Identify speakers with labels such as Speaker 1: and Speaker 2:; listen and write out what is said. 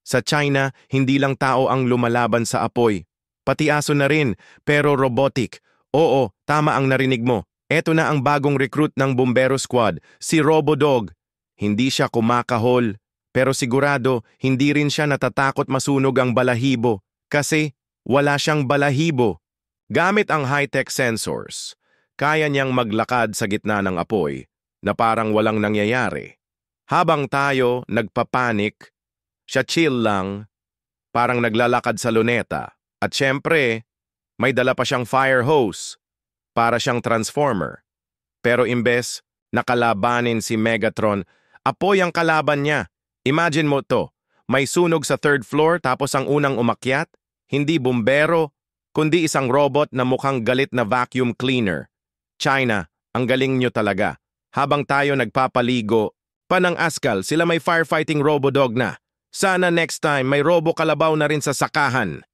Speaker 1: Sa China, hindi lang tao ang lumalaban sa apoy. Pati aso na rin, pero robotic. Oo, tama ang narinig mo. Eto na ang bagong recruit ng Bombero Squad, si Robodog. Hindi siya kumakahol, pero sigurado hindi rin siya natatakot masunog ang balahibo kasi wala siyang balahibo. Gamit ang high-tech sensors, kaya niyang maglakad sa gitna ng apoy na parang walang nangyayari. Habang tayo nagpapanik, siya chill lang, parang naglalakad sa luneta. At syempre, may dala pa siyang fire hose, para siyang transformer. Pero imbes nakalabanin si Megatron, apoy ang kalaban niya. Imagine mo to, may sunog sa third floor tapos ang unang umakyat, hindi bumbero, kundi isang robot na mukhang galit na vacuum cleaner. China, ang galing nyo talaga. Habang tayo nagpapaligo, panang askal, sila may firefighting robodog na. Sana next time may robo kalabaw na rin sa sakahan.